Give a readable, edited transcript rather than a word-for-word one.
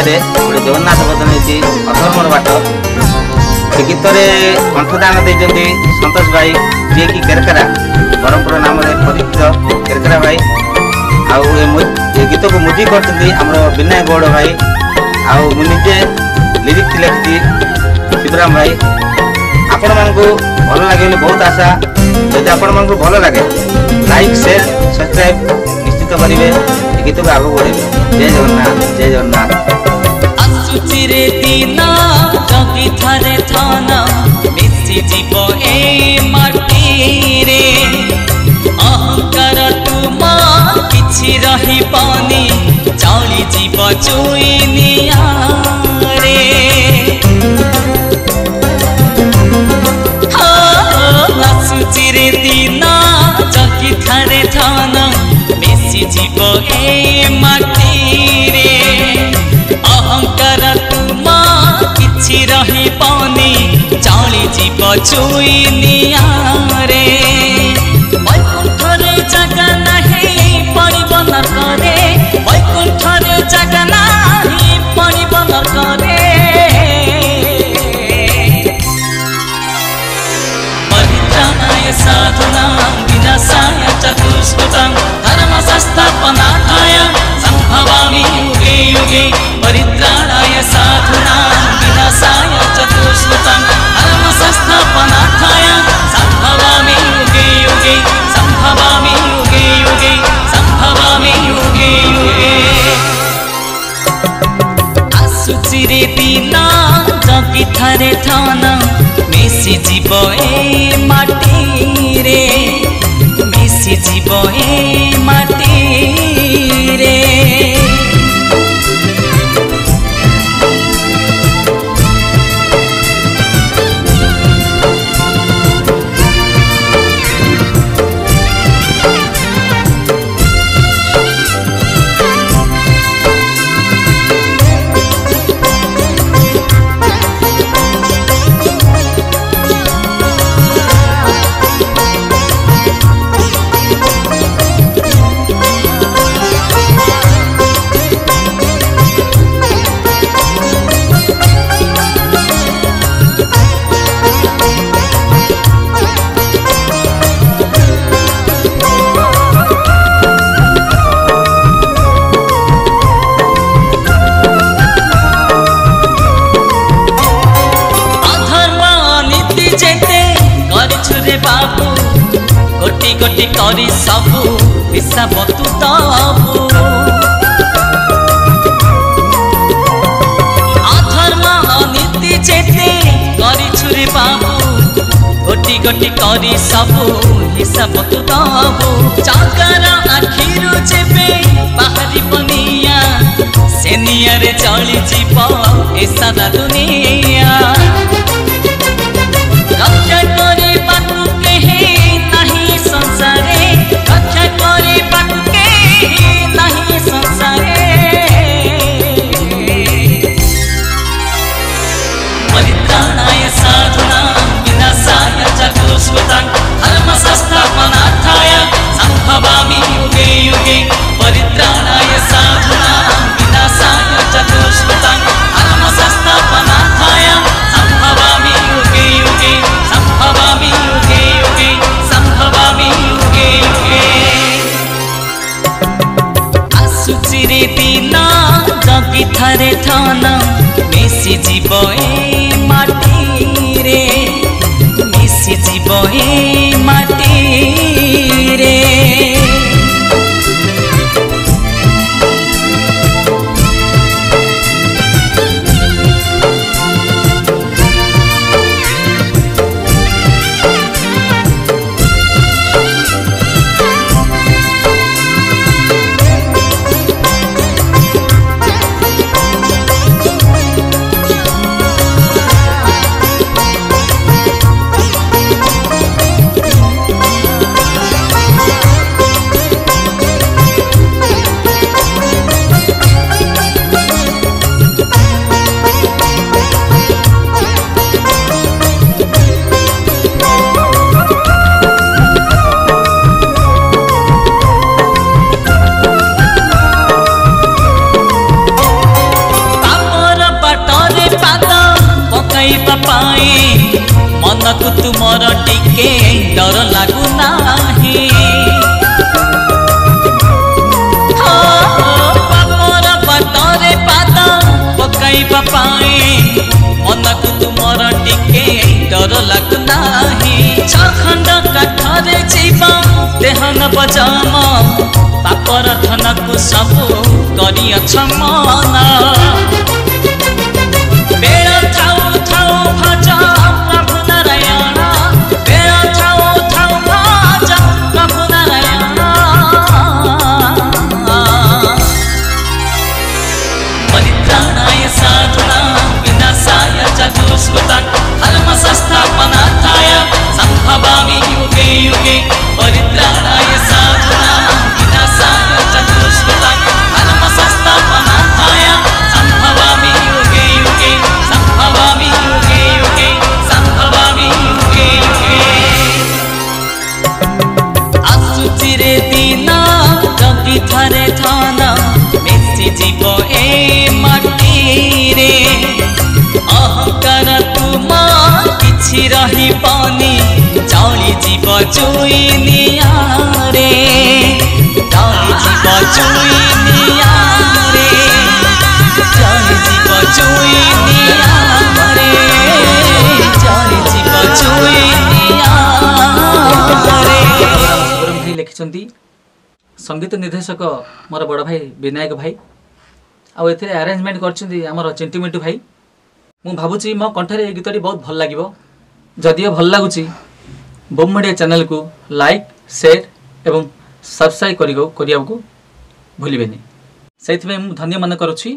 Area रे गोटे जगन्नाथ बदन होती अधर्मर बाट से गीत कंठदान देते संतोष भाई जी की केरकेरा ब्रह्मपुर नाम परिचित केरकेरा भाई आउ गीत को मुजी कर विनय गौड़ भाई आउ मुझे लिरिक्स लिखी शिवराम भाई आपण मानू भल लगे बहुत आशा जदि आपण मानू भल लगे लाइक शेयर सब्सक्राइब निश्चित करेंगे गीत को आगे बढ़े। जय जगन्नाथ जय जगन्नाथ। आसुचिरे दिना जगी थारे थाना मिसी जीव ए माटी रे अहंकार तुमा किछि रही पानी चली जीव चुइनिया रे आसुचिरे दिना जगी थारे थाना मिसी जीव ए माटी रे अहंकार तुमा किछि रही पानी चली जीव चुइनिया रे वैकुंठरे जगा नहीं पड़िब नरकरे वैकुंठरे जगा नहीं पड़िब नरकरे परित्राणाय साधूनां विनाशाय च दुष्कृतां धर्म संस्थापनार्थाय संभवामि युगे युगे परित्राणाय साधूनां विनाशाय च दुष्कृतां धर्म संस्थापनार्थाय संभवामि युगे युगे संभवामि युगे युगे संभवामि युगे युगे। आसुचिरे दिना जगी थारे थाना मिसी जीव ए माटी रे मिसी जीव ए माटी रे गोटी करी सबू हिसाब तू दबू अधर्म नीति जेते करी छुरी बाबू गोटी गोटी करी सबू हिसाब तू दबू चकर आखिरु जेबे बाहरी बनिया से नियर चली जीव ए सारा दुनिया रक्षा करे बातु केही नहीं संसारे रक्षा करे बातु केही नहीं संसारे परित्राणाय साधूनां विनाशाय च दुष्कृतां धर्म संस्थापनार्थाय संभवामि युगे युगे परित्राणाय साधूनां विनाशाय च दुष्कृतां धर्म संस्थापनार्थाय संभवामि युगे युगे संभवामि युगे युगे संभवामि युगे युगे। आसुचिरे दिना जगी थारे थाना मिसी जीव ए माटी रे मिसी जीव ए माटी रे पाए मन को तुमर टिके डर लागू नाही बापर बाटरे पाद पकाइबा पाए मन को तुमर टिके डर लागू नाही छखंड काठरे जीवा देहन बजाम पापर धन को सब करिअछ मना बेड़ा थाउ थाउ भजा प्रभु नारायण बेड़ा थाउ थाउ भजा प्रभु नारायण परित्राणाय साधुनां विनाशाय च दुष्कृतां धर्मसंस्थापनार्थाय सम्भवामि युगे युगे परित्राणाय साधुनां विनाशाय च दुष्कृतां धर्मसंस्थापनार्थाय सम्भवामि युगे युगे सम्भवामि युगे युगे सम्भवामि युगे युगे आसुचिरे दिन रवि थरे धन मिशि जीव ए माटी रे अहंकार तुम किछि रही पानी जली जीव चुई निया रे जली जीव चुई निया रे जली जीव चुई निया रे जली जीव चुई निया रे सुब्रम भाई लिखिछंती संगीत निर्देशक मोर बड़ भाई विनायक भाई आ एथिरे अरेंजमेंट करछंती हमर चिंटू मिंटू भाई मु भाबुची मो कंठरे ए गीतटी बहुत भल लागिवो जदियो भल लागुची बम मीडिया चैनल को लाइक शेयर एवं सब्सक्राइब करियो को भूलिबेनी सेथिमे मु धन्य मन करूची।